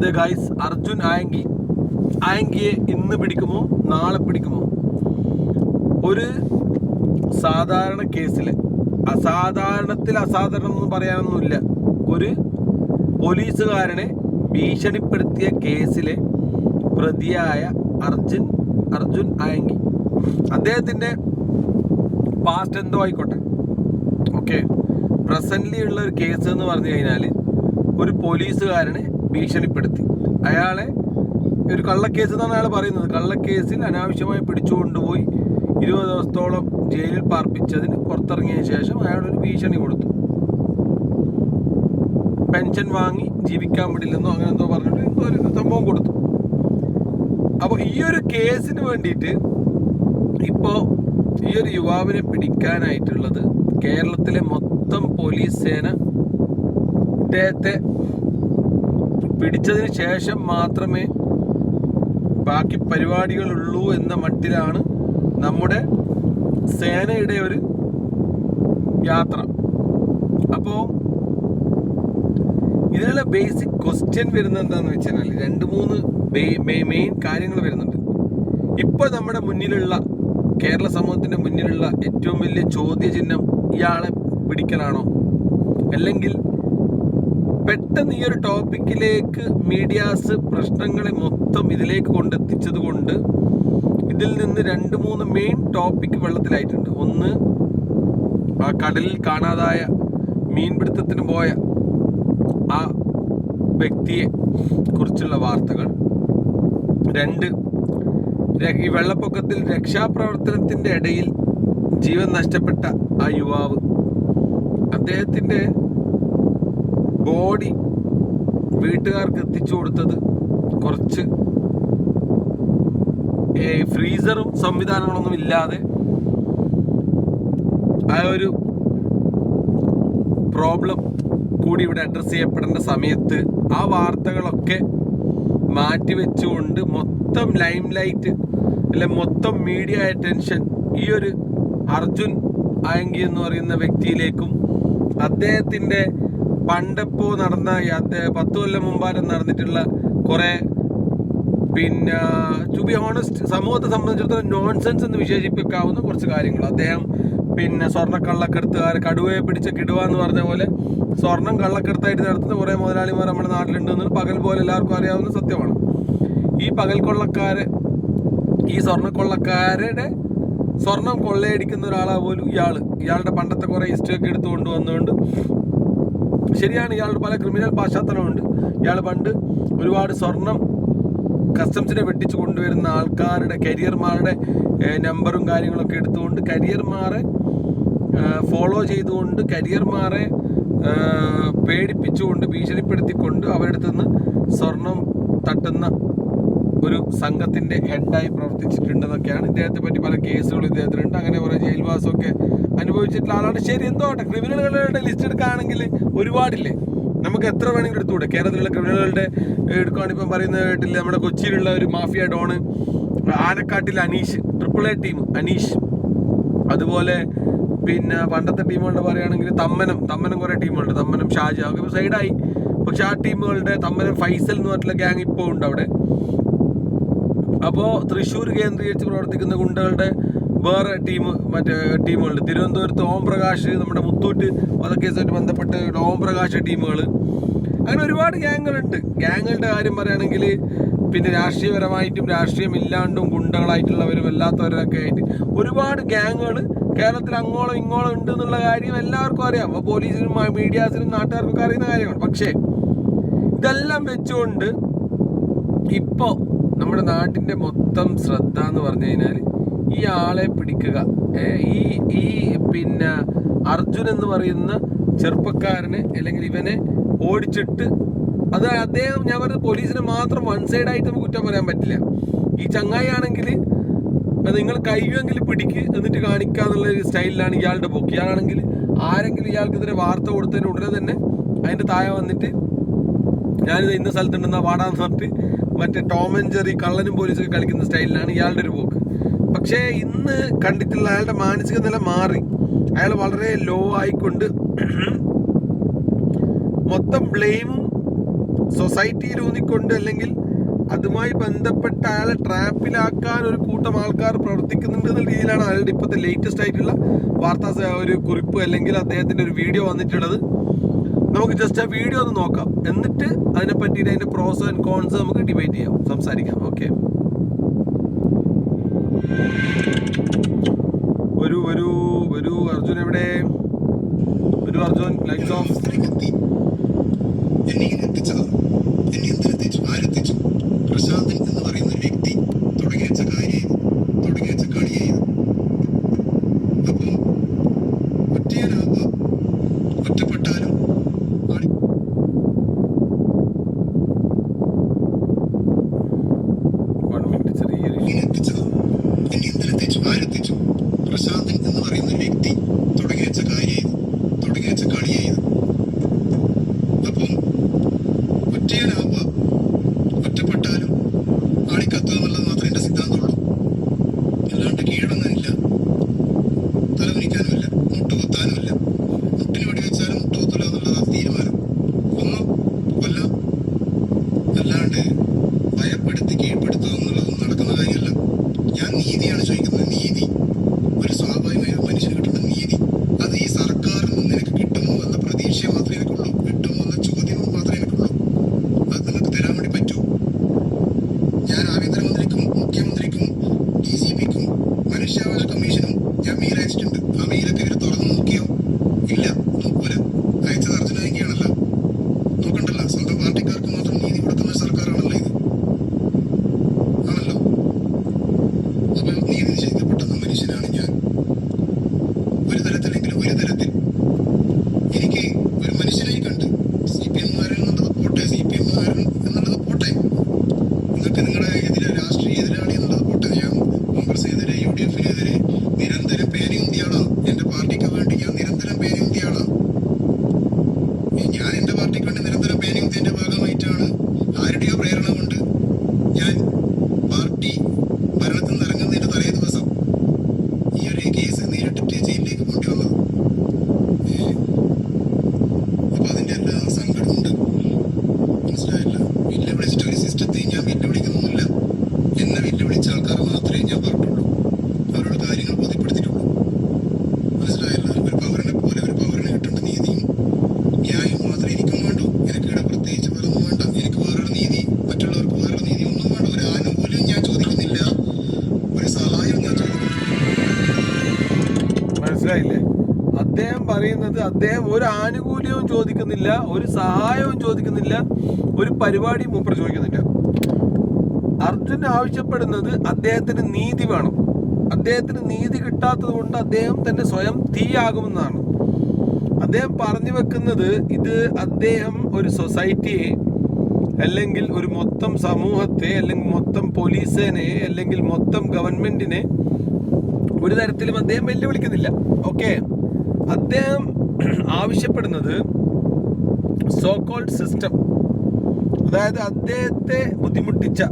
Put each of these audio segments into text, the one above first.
അതെ ഗായ്സ്, അർജുൻ ആയങ്കിയെ ഇന്ന് പിടിക്കുമോ നാളെ പിടിക്കുമോ? ഒരു സാധാരണ കേസിൽ, അസാധാരണം എന്ന് പറയാനൊന്നുമില്ല, ഒരു പോലീസുകാരനെ ഭീഷണിപ്പെടുത്തിയ കേസിലെ പ്രതിയായ അർജുൻ ആയങ്കി, അദ്ദേഹത്തിൻ്റെ പാസ്റ്റ് എന്തോ ആയിക്കോട്ടെ, ഓക്കെ, പ്രസന്റ്ലി ഉള്ള ഒരു കേസ് എന്ന് പറഞ്ഞു കഴിഞ്ഞാൽ ഒരു പോലീസുകാരനെ ഭീഷണിപ്പെടുത്തി, അയാളെ ഒരു കള്ളക്കേസ് എന്നാണ് അയാൾ പറയുന്നത്. കള്ളക്കേസിൽ അനാവശ്യമായി പിടിച്ചുകൊണ്ടുപോയി 20 ദിവസത്തോളം ജയിലിൽ പാർപ്പിച്ചതിന് പുറത്തിറങ്ങിയ ശേഷം അയാളൊരു ഭീഷണി കൊടുത്തു. പെൻഷൻ വാങ്ങി ജീവിക്കാൻ വിടില്ലെന്നോ അങ്ങനെ എന്തോ പറഞ്ഞിട്ട് എന്തോ ഒരു സംഭവം കൊടുത്തു. അപ്പോൾ ഈ ഒരു കേസിന് വേണ്ടിയിട്ട് ഇപ്പോൾ ഈ ഒരു യുവാവിനെ പിടിക്കാനായിട്ടുള്ളത് കേരളത്തിലെ മൊത്തം പോലീസ് സേന ഇദ്ദേഹത്തെ പിടിച്ചതിന് ശേഷം മാത്രമേ ബാക്കി പരിപാടികളുള്ളൂ എന്ന മട്ടിലാണ് നമ്മുടെ സേനയുടെ ഒരു യാത്ര. അപ്പോൾ ഇതിനുള്ള ബേസിക് ക്വസ്റ്റ്യൻ വരുന്നത് എന്താണെന്ന് വെച്ച് കഴിഞ്ഞാൽ 2-3 മെയിൻ കാര്യങ്ങൾ വരുന്നുണ്ട്. ഇപ്പോൾ നമ്മുടെ മുന്നിലുള്ള, കേരള സമൂഹത്തിൻ്റെ മുന്നിലുള്ള ഏറ്റവും വലിയ ചോദ്യചിഹ്നം ഇയാളെ പിടിക്കലാണോ, അല്ലെങ്കിൽ പെട്ടെന്ന് ഈ ഒരു ടോപ്പിക്കിലേക്ക് മീഡിയാസ് പ്രശ്നങ്ങളെ മൊത്തം ഇതിലേക്ക് കൊണ്ടെത്തിച്ചത് കൊണ്ട് ഇതിൽ നിന്ന് 2-3 മെയിൻ ടോപ്പിക്ക് വെള്ളത്തിലായിട്ടുണ്ട്. ഒന്ന്, ആ കടലിൽ കാണാതായ മീൻപിടുത്തത്തിന് പോയ ആ വ്യക്തിയെ കുറിച്ചുള്ള വാർത്തകൾ. 2, ഈ വെള്ളപ്പൊക്കത്തിൽ രക്ഷാപ്രവർത്തനത്തിൻ്റെ ഇടയിൽ ജീവൻ നഷ്ടപ്പെട്ട ആ യുവാവ്, അദ്ദേഹത്തിൻ്റെ ബോഡി വീട്ടുകാർക്ക് എത്തിച്ചു കൊടുത്തത് കുറച്ച് ഫ്രീസറും സംവിധാനങ്ങളൊന്നും ഇല്ലാതെ ആ ഒരു പ്രോബ്ലം കൂടി ഇവിടെ അഡ്രസ്സ് ചെയ്യപ്പെടേണ്ട സമയത്ത് ആ വാർത്തകളൊക്കെ മാറ്റിവെച്ചുകൊണ്ട് മൊത്തം ലൈം ലൈറ്റ്, അല്ലെ മൊത്തം മീഡിയ അറ്റൻഷൻ ഈ ഒരു അർജുൻ ആയങ്കി എന്ന് പറയുന്ന വ്യക്തിയിലേക്കും അദ്ദേഹത്തിൻ്റെ പണ്ടപ്പോ നടന്ന 10 കൊല്ലം മുമ്പാരം നടന്നിട്ടുള്ള കുറേ, പിന്നെ ടു ബി ഓണസ്റ്റ് സമൂഹത്തെ സംബന്ധിച്ചിടത്തോളം നോൺസെൻസ് എന്ന് വിശേഷിപ്പിക്കാവുന്ന കുറച്ച് കാര്യങ്ങൾ. അദ്ദേഹം പിന്നെ സ്വർണ്ണക്കള്ളക്കടത്തുകാർ, കടുവയെ പിടിച്ച കിടുവ എന്ന് പറഞ്ഞ പോലെ സ്വർണം കള്ളക്കടത്തായിട്ട് നടത്തുന്ന കുറേ മുതലാളിമാർ നമ്മുടെ നാട്ടിലുണ്ട് എന്ന് പകൽ പോലെ എല്ലാവർക്കും അറിയാവുന്ന സത്യമാണ്. ഈ ഈ സ്വർണ്ണക്കൊള്ളക്കാരുടെ സ്വർണം കൊള്ളയടിക്കുന്ന ഒരാളാ പോലും ഇയാളുടെ പണ്ടത്തെ കുറേ ഹിസ്റ്ററിയൊക്കെ എടുത്തുകൊണ്ട് വന്നുകൊണ്ട്, ശരിയാണ്, ഇയാളുടെ പല ക്രിമിനൽ പാശ്ചാത്തലമുണ്ട്. ഇയാൾ പണ്ട് ഒരുപാട് സ്വർണം കസ്റ്റംസിനെ വെട്ടിച്ച് കൊണ്ടുവരുന്ന ആൾക്കാരുടെ കരിയർമാരുടെ നമ്പറും കാര്യങ്ങളൊക്കെ എടുത്തുകൊണ്ട് കരിയർമാരെ ഫോളോ ചെയ്തുകൊണ്ട്, കരിയർമാരെ പേടിപ്പിച്ചുകൊണ്ട്, ഭീഷണിപ്പെടുത്തിക്കൊണ്ട് അവരുടെ അടുത്ത് നിന്ന് സ്വർണം തട്ടുന്ന ഒരു സംഘത്തിൻ്റെ ഹെഡായി പ്രവർത്തിച്ചിട്ടുണ്ടെന്നൊക്കെയാണ്. ഇദ്ദേഹത്തെ പറ്റി പല കേസുകളും ഇദ്ദേഹത്തിനുണ്ട്. അങ്ങനെ കുറേ ജയിൽവാസമൊക്കെ അനുഭവിച്ചിട്ടുള്ള ആളാണ്. ശരി, എന്തോ ആട്ടെ, ക്രിമിനലുകളുടെ ലിസ്റ്റ് എടുക്കുകയാണെങ്കിൽ ഒരുപാടില്ലേ, നമുക്ക് എത്ര വേണമെങ്കിലും എടുത്തുകൂടെ? കേരളത്തിലുള്ള ക്രിമിനലുകളുടെ എടുക്കുകയാണ്. ഇപ്പം പറയുന്നത് കേട്ടില്ല, നമ്മുടെ കൊച്ചിയിലുള്ള ഒരു mafia done Anakkattil Aneesh, AAA team Aneesh, അതുപോലെ പിന്നെ പണ്ടത്തെ ടീമുകളുടെ പറയുകയാണെങ്കിൽ തമ്മനം കുറേ ടീമുകളുണ്ട്, തമ്മനം ഷാജ ഒക്കെ സൈഡായി. പക്ഷെ ആ ടീമുകളുടെ തമ്മനം ഫൈസൽ എന്ന് പറഞ്ഞിട്ടുള്ള ഗ്യാങ് ഇപ്പോൾ ഉണ്ട് അവിടെ. അപ്പോൾ തൃശ്ശൂർ കേന്ദ്രീകരിച്ച് പ്രവർത്തിക്കുന്ന ഗുണ്ടകളുടെ വേറെ ടീമുകളുണ്ട്. തിരുവനന്തപുരത്ത് ഓംപ്രകാശ്, നമ്മുടെ മുത്തൂറ്റ് വധക്കേസുമായിട്ട് ബന്ധപ്പെട്ട് ഓംപ്രകാശ് ടീമുകൾ, അങ്ങനെ ഒരുപാട് ഗ്യാങ്ങുകളുണ്ട്. ഗ്യാങ്ങുകളുടെ കാര്യം പറയുകയാണെങ്കിൽ പിന്നെ രാഷ്ട്രീയപരമായിട്ടും രാഷ്ട്രീയമില്ലാണ്ടും ഗുണ്ടകളായിട്ടുള്ളവരും അല്ലാത്തവരൊക്കെ ആയിട്ട് ഒരുപാട് ഗ്യാങ്ങുകൾ കേരളത്തിൽ അങ്ങോളം ഇങ്ങോളം ഉണ്ട് എന്നുള്ള കാര്യം എല്ലാവർക്കും അറിയാം. അപ്പോൾ പോലീസിനും മീഡിയാസിനും നാട്ടുകാർക്കൊക്കെ അറിയുന്ന കാര്യമാണ്. പക്ഷേ ഇതെല്ലാം വെച്ചുകൊണ്ട് ഇപ്പോൾ നമ്മുടെ നാട്ടിൻ്റെ മൊത്തം ശ്രദ്ധ എന്ന് പറഞ്ഞു കഴിഞ്ഞാൽ ഈ ആളെ പിടിക്കുക. ഈ പിന്നെ അർജുൻ എന്ന് പറയുന്ന ചെറുപ്പക്കാരനെ, അല്ലെങ്കിൽ ഇവനെ ഓടിച്ചിട്ട്, അത് അദ്ദേഹം, ഞാൻ പറഞ്ഞത് പോലീസിനെ മാത്രം വൺ സൈഡായിട്ട് നമുക്ക് കുറ്റം പറയാൻ പറ്റില്ല. ഈ ചങ്ങായി ആണെങ്കിൽ നിങ്ങൾ കഴിയുമെങ്കിൽ പിടിക്ക് എന്നിട്ട് കാണിക്കുക എന്നുള്ളൊരു സ്റ്റൈലിലാണ് ഇയാളുടെ പോക്ക്. ഇയാളാണെങ്കിൽ ആരെങ്കിലും ഇയാൾക്കെതിരെ വാർത്ത കൊടുത്തതിന് ഉടനെ തന്നെ അതിൻ്റെ താഴെ വന്നിട്ട് ഞാനിത് ഇന്ന സ്ഥലത്തുണ്ടെന്നാ പാടാന്ന് പറഞ്ഞിട്ട് മറ്റേ ടോം ആൻഡ് ജെറി കള്ളനും പോലീസൊക്കെ കളിക്കുന്ന സ്റ്റൈലിലാണ് ഇയാളുടെ ഒരു പോക്ക്. പക്ഷേ ഇന്ന് കണ്ടിട്ടുള്ള അയാളുടെ മാനസിക നില മാറി. അയാൾ വളരെ ലോ ആയിക്കൊണ്ട് മൊത്തം ബ്ലെയിമും സൊസൈറ്റിയിൽ ഊന്നിക്കൊണ്ട് അല്ലെങ്കിൽ അതുമായി ബന്ധപ്പെട്ട അയാളെ ട്രാപ്പിലാക്കാൻ ഒരു കൂട്ടം ആൾക്കാർ പ്രവർത്തിക്കുന്നുണ്ട് എന്നുള്ള രീതിയിലാണ് അയാളുടെ ഇപ്പോഴത്തെ ലേറ്റസ്റ്റ് ആയിട്ടുള്ള വാർത്താ ഒരു കുറിപ്പ് അല്ലെങ്കിൽ അദ്ദേഹത്തിൻ്റെ ഒരു വീഡിയോ വന്നിട്ടുള്ളത്. നമുക്ക് ജസ്റ്റ് ആ വീഡിയോ ഒന്ന് നോക്കാം, എന്നിട്ട് അതിനെ പറ്റിയിട്ട് അതിൻ്റെ പ്രോസ് ആൻഡ് കോൺസ് നമുക്ക് ഡിബേറ്റ് ചെയ്യാം, സംസാരിക്കാം. ഓക്കെ, ഒരു അർജുൻ എവിടെ? ഒരു അർജുൻ ലൈക്സ് ഓഫ് പ്രശാന്തൻ എന്ന് പറയുന്ന ഒരു വ്യക്തി തുടങ്ങി വെച്ച കളിയായിരുന്നു. അപ്പോൾ ഒറ്റയാനാവുക, ഒറ്റപ്പെട്ടാലും പ്രശാന്തൻ എന്ന് പറയുന്ന ഒരു വ്യക്തി തുടങ്ങി വെച്ച കളിയായിരുന്നു. അപ്പം ഒറ്റയാനാവുക, ഒറ്റപ്പെട്ടാലും ആളിക്കത്തുക എന്നുള്ളത് മാത്രമേ എൻ്റെ സിദ്ധാന്തമുള്ളൂ. അല്ലാണ്ട് കീഴടങ്ങാനില്ല, തലകുനിക്കാനുമില്ല, മുട്ടുകുത്താനുമില്ല. മുട്ടിന് വെടി വെച്ചാലും മുട്ടുകുത്തില്ല എന്നുള്ളതാണ് തീരുമാനം. ഒന്നും കൊല്ലാം, അല്ലാണ്ട് ഭയപ്പെടുത്തി കീഴ്പ്പെടുത്തുക എന്നുള്ളതും നടക്കുന്ന കാര്യമല്ല. ഞാൻ നീതിയാണ് ചോദിക്കുന്നത്. നീതി, ഒരു സ്വാഭാവികമായ മനുഷ്യന് കിട്ടുന്ന നീതി, അത് ഈ സർക്കാരിൽ നിന്ന് നിനക്ക് കിട്ടുമോ എന്ന പ്രതീക്ഷ മാത്രമേ എനിക്കുള്ളൂ, കിട്ടുമോ എന്ന ചോദ്യം മാത്രമേ എനിക്കുള്ളൂ. അത് നിങ്ങൾക്ക് തരാൻ വേണ്ടി പറ്റുമോ? ഞാൻ ആഭ്യന്തരമന്ത്രിക്കും മുഖ്യമന്ത്രിക്കും DGPക്കും മനുഷ്യാവകാശ കമ്മീഷനും ഞാൻ മെയിൽ അയച്ചിട്ടുണ്ട്. ആ മെയിലൊക്കെ ഇവർ തുറന്നു നോക്കിയോ? ഇല്ല, നോക്കൂല. അയച്ചത് അർജുനായിക്കാണല്ലോ, നോക്കണ്ടല്ലോ. സ്വന്തം പാർട്ടിക്കാർക്ക് മാത്രം നീതി കൊടുക്കുന്ന സർക്കാരാണല്ലോ ഇത്, ആണല്ലോ. അപ്പൊ നീതി നിഷേധിക്കപ്പെടുന്ന മനുഷ്യനാണ് ഞാൻ. ഒരു തരത്തിലെങ്കിലും ഒരു തരത്തിൽ എനിക്ക് ഒരു മനുഷ്യനായി കണ്ട് CPM എന്നുള്ളത് പോട്ടെ, CPM എന്നുള്ളത് പോട്ടെ, നിങ്ങൾക്ക് നിങ്ങളുടെ രാഷ്ട്രീയ എതിരാളി എന്നുള്ളത് പോട്ടെ. ഞാൻ കോൺഗ്രസിനെതിരെ, UDFനെതിരെ നിരന്തരം പേരുന്തിയാളാണ്. എൻ്റെ പാർട്ടിക്ക് വേണ്ടി ഞാൻ നിരന്തരം പേരുന്തിയാളാണ്. ഞാൻ എൻ്റെ പാർട്ടിക്ക് വേണ്ടി നിരന്തരം പേരുന്തിയതിൻ്റെ ഭാഗമായിട്ടാണ് ആരുടെയോ പ്രേരണ കൊണ്ട് ഞാൻ പാർട്ടി ഭരണത്തിൽ നിന്ന് ഇറങ്ങുന്നതിൻ്റെ തലേ ദിവസം ഈ ഒരു കേസ് നേരിട്ടിട്ട് ജയിലിലേക്ക് പോണ്ടി വന്നത്. അപ്പൊ അതിൻ്റെ എല്ലാ സങ്കടമുണ്ട്, മനസ്സിലായില്ല. വെല്ലുവിളിച്ചിട്ട് ഒരു സിസ്റ്റത്തെ ഞാൻ വെല്ലുവിളിക്കുന്നൊന്നുമില്ല. എന്നെ വെല്ലുവിളിച്ച ആൾക്കാർ മാത്രമേ ഞാൻ പറഞ്ഞിട്ടുള്ളൂ, അവരോട് കാര്യങ്ങൾ ബോധ്യപ്പെടുത്തിയിട്ടുള്ളൂ, മനസ്സിലായില്ല. ഒരു പൗരനെ പോലെ ഒരു പൗരന് കിട്ടേണ്ട നീതിയും ന്യായവും മാത്രമേ എനിക്കും വേണ്ടൂ. എനിക്കിവിടെ പ്രത്യേകിച്ച് വേറൊന്നും വേണ്ട. എനിക്ക് വേറൊരു നീതി, മറ്റുള്ളവർക്ക് വേറൊരു നീതി ഒന്നും വേണ്ട. ഒരു ആനുകൂല്യം ഞാൻ ചോദിക്കുന്നില്ല, ഒരു സഹായവും ഞാൻ ചോദിക്കുന്നില്ല. മനസ്സിലായില്ലേ? അദ്ദേഹം പറയുന്നത് അദ്ദേഹം ഒരു ആനുകൂല്യവും ചോദിക്കുന്നില്ല, ഒരു സഹായവും ചോദിക്കുന്നില്ല, ഒരു പരിപാടിയും മൂപ്പർ ചോദിക്കുന്നില്ല. അർജുൻ ആവശ്യപ്പെടുന്നത് അദ്ദേഹത്തിന് നീതി വേണം. അദ്ദേഹത്തിന് നീതി കിട്ടാത്തത് കൊണ്ട് അദ്ദേഹം തന്നെ സ്വയം തീയാകുമെന്നാണ് അദ്ദേഹം പറഞ്ഞു വെക്കുന്നത്. ഇത് അദ്ദേഹം ഒരു സൊസൈറ്റിയെ അല്ലെങ്കിൽ ഒരു മൊത്തം സമൂഹത്തെ അല്ലെങ്കിൽ മൊത്തം പോലീസിനെ അല്ലെങ്കിൽ മൊത്തം ഗവൺമെന്റിനെ ഒരു തരത്തിലും അദ്ദേഹം വെല്ലുവിളിക്കുന്നില്ല. ഓക്കെ, അദ്ദേഹം ആവശ്യപ്പെടുന്നത് സോ കോൾഡ് സിസ്റ്റം, അതായത് അദ്ദേഹത്തെ ബുദ്ധിമുട്ടിച്ച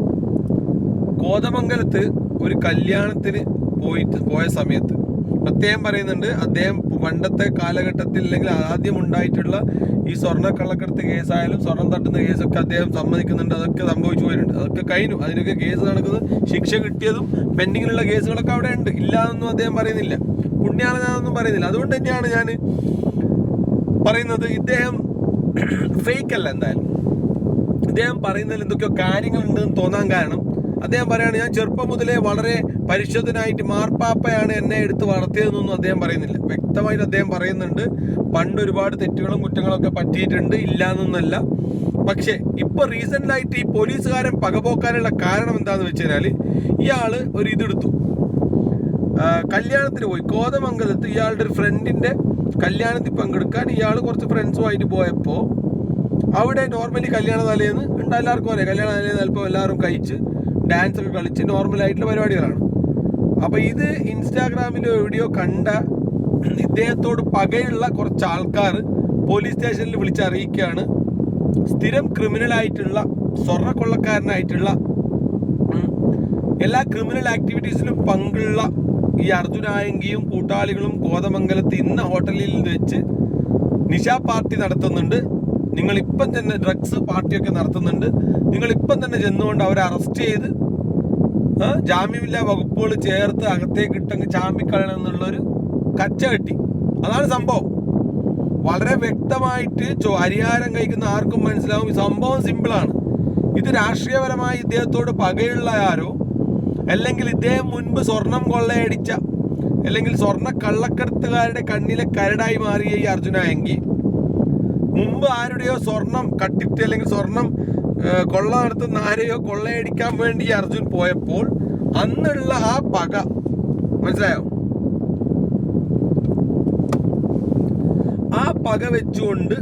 കോതമംഗലത്ത് ഒരു കല്യാണത്തിന് പോയ സമയത്ത് പ്രത്യേകം പറയുന്നുണ്ട്. അദ്ദേഹം പണ്ടത്തെ കാലഘട്ടത്തിൽ അല്ലെങ്കിൽ ആദ്യം ഉണ്ടായിട്ടുള്ള ഈ സ്വർണ്ണക്കള്ളക്കടത്ത് കേസായാലും സ്വർണം തട്ടുന്ന കേസൊക്കെ അദ്ദേഹം സമ്മതിക്കുന്നുണ്ട്. അതൊക്കെ സംഭവിച്ചു പോയിട്ടുണ്ട്, അതൊക്കെ കഴിഞ്ഞു. അതിനൊക്കെ കേസ് നടക്കുന്നത്, ശിക്ഷ കിട്ടിയതും പെൻഡിങ്ങിലുള്ള കേസുകളൊക്കെ അവിടെ ഉണ്ട്. ഇല്ലാതൊന്നും അദ്ദേഹം പറയുന്നില്ല, പുണ്യാണ് ഞാനൊന്നും പറയുന്നില്ല. അതുകൊണ്ട് തന്നെയാണ് ഞാൻ പറയുന്നത് ഇദ്ദേഹം ഫേക്ക് അല്ല. എന്തായാലും ഇദ്ദേഹം പറയുന്നതിൽ എന്തൊക്കെയോ കാര്യങ്ങളുണ്ടെന്ന് തോന്നാൻ കാരണം അദ്ദേഹം പറയാണ്, ഞാൻ ചെറുപ്പം മുതലേ വളരെ പരിശുദ്ധനായിട്ട് മാർപ്പാപ്പയാണ് എന്നെ എടുത്ത് വളർത്തിയതെന്നൊന്നും അദ്ദേഹം പറയുന്നില്ല. വ്യക്തമായിട്ട് അദ്ദേഹം പറയുന്നുണ്ട്, പണ്ട് ഒരുപാട് തെറ്റുകളും കുറ്റങ്ങളൊക്കെ പറ്റിയിട്ടുണ്ട്, ഇല്ലാന്നൊന്നല്ല. പക്ഷേ ഇപ്പോൾ റീസെൻ്റായിട്ട് ഈ പോലീസുകാരൻ പകപോക്കാനുള്ള കാരണം എന്താണെന്ന് വെച്ച് കഴിഞ്ഞാൽ, ഇയാൾ ഒരു ഇതെടുത്തു, കല്യാണത്തിന് പോയി. കോതമംഗലത്ത് ഇയാളുടെ ഒരു ഫ്രണ്ടിൻ്റെ കല്യാണത്തിൽ പങ്കെടുക്കാൻ ഇയാൾ കുറച്ച് ഫ്രണ്ട്സുമായിട്ട് പോയപ്പോൾ അവിടെ നോർമലി കല്യാണ തലേന്ന് ഉണ്ട്, എല്ലാവർക്കും അറിയാം. കല്യാണ തലേന്ന് ചിലപ്പോൾ എല്ലാവരും കഴിച്ച് ഡാൻസ് ഒക്കെ കളിച്ച് നോർമലായിട്ടുള്ള പരിപാടികളാണ്. അപ്പോൾ ഇത് ഇൻസ്റ്റാഗ്രാമിലോ എവിടെയോ കണ്ട ഇദ്ദേഹത്തോട് പകയുള്ള കുറച്ച് ആൾക്കാർ പോലീസ് സ്റ്റേഷനിൽ വിളിച്ചറിയിക്കുകയാണ്, സ്ഥിരം ക്രിമിനലായിട്ടുള്ള സ്വർണ്ണക്കൊള്ളക്കാരനായിട്ടുള്ള എല്ലാ ക്രിമിനൽ ആക്ടിവിറ്റീസിലും പങ്കുള്ള ഈ അർജുനായങ്കിയും കൂട്ടാളികളും കോതമംഗലത്ത് ഇന്ന ഹോട്ടലിൽ വെച്ച് നിശാ പാർട്ടി നടത്തുന്നുണ്ട്. നിങ്ങൾ ഇപ്പം തന്നെ ഡ്രഗ്സ് പാർട്ടിയൊക്കെ നടത്തുന്നുണ്ട്, നിങ്ങൾ ഇപ്പം തന്നെ ചെന്നുകൊണ്ട് അവരെ അറസ്റ്റ് ചെയ്ത് ജാമ്യമില്ലാ വകുപ്പുകൾ ചേർത്ത് അകത്തേക്ക് ഇട്ടെങ്കിൽ ചാമ്പിക്കളയണം എന്നുള്ളൊരു കച്ച കെട്ടി. അതാണ് സംഭവം. വളരെ വ്യക്തമായിട്ട് അരിഹാരം കഴിക്കുന്ന ആർക്കും മനസ്സിലാവും ഈ സംഭവം സിമ്പിളാണ്. ഇത് രാഷ്ട്രീയപരമായി ഇദ്ദേഹത്തോട് പകയുള്ള ആരോ, അല്ലെങ്കിൽ ഇദ്ദേഹം മുൻപ് സ്വർണം കൊള്ളയടിച്ച അല്ലെങ്കിൽ സ്വർണ്ണ കള്ളക്കടത്തുകാരുടെ കണ്ണിലെ കരടായി മാറിയ ഈ അർജുനായെങ്കിൽ മുമ്പ് ആരുടെയോ സ്വർണം കട്ടിട്ട് അല്ലെങ്കിൽ സ്വർണം കൊള്ള നടത്തുന്ന ആരെയോ കൊള്ളയടിക്കാൻ വേണ്ടി അർജുൻ പോയപ്പോൾ അന്നുള്ള ആ പക മനസ്സിലായോ? ആ പക വെച്ചുകൊണ്ട്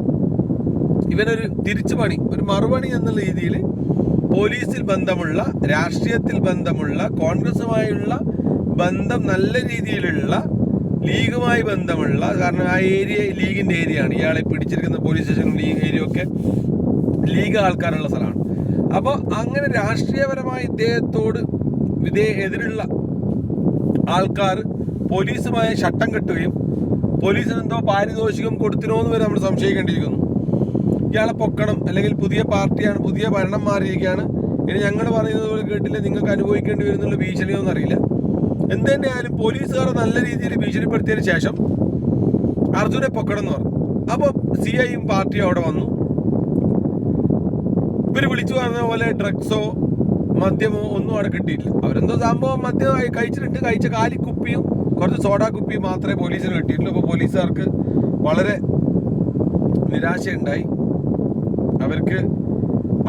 ഇവനൊരു തിരിച്ചുപണി, ഒരു മറുപണി എന്നുള്ള രീതിയിൽ പോലീസിൽ ബന്ധമുള്ള, രാഷ്ട്രീയത്തിൽ ബന്ധമുള്ള, കോൺഗ്രസുമായുള്ള ബന്ധം നല്ല രീതിയിലുള്ള, ലീഗുമായി ബന്ധമുള്ള, കാരണം ആ ഏരിയ ലീഗിൻ്റെ ഏരിയയാണ്, ഇയാളെ പിടിച്ചിരിക്കുന്ന പോലീസ് സ്റ്റേഷൻ ലീഗ് ഏരിയ ഒക്കെ ലീഗ് ആൾക്കാരുള്ള സ്ഥലമാണ്. അപ്പോൾ അങ്ങനെ രാഷ്ട്രീയപരമായി ഇദ്ദേഹത്തോട് എതിരുള്ള ആൾക്കാർ പോലീസുമായി ശട്ടം കെട്ടുകയും പോലീസിന് എന്തോ പാരിതോഷികം കൊടുത്തിനോ എന്ന് വരെ നമ്മൾ സംശയിക്കേണ്ടിയിരിക്കുന്നു. ഇയാളെ പൊക്കണം, അല്ലെങ്കിൽ പുതിയ പാർട്ടിയാണ്, പുതിയ ഭരണം മാറിയിരിക്കുകയാണ്, ഇനി ഞങ്ങൾ പറയുന്നത് പോലെ കേട്ടില്ല, നിങ്ങൾക്ക് അനുഭവിക്കേണ്ടി വരുന്നുള്ള ഭീഷണിയൊന്നും അറിയില്ല. എന്ത് തന്നെയായാലും പോലീസുകാരെ നല്ല രീതിയിൽ ഭീഷണിപ്പെടുത്തിയതിന് ശേഷം അർജുനെ പൊക്കണം എന്ന് പറഞ്ഞു. അപ്പോൾ CIയും പാർട്ടിയും അവിടെ വന്നു. ഇവർ വിളിച്ചു പറഞ്ഞ പോലെ ഡ്രഗ്സോ മദ്യമോ ഒന്നും അവിടെ കിട്ടിയില്ല. അവരെന്തോ സംഭവം മദ്യം കഴിച്ചിട്ടുണ്ട്, കഴിച്ച കാലിക്കുപ്പിയും കുറച്ച് സോഡാ കുപ്പിയും മാത്രമേ പോലീസിന് കിട്ടിയിട്ടുള്ളൂ. അപ്പോൾ പോലീസുകാർക്ക് വളരെ നിരാശയുണ്ടായി.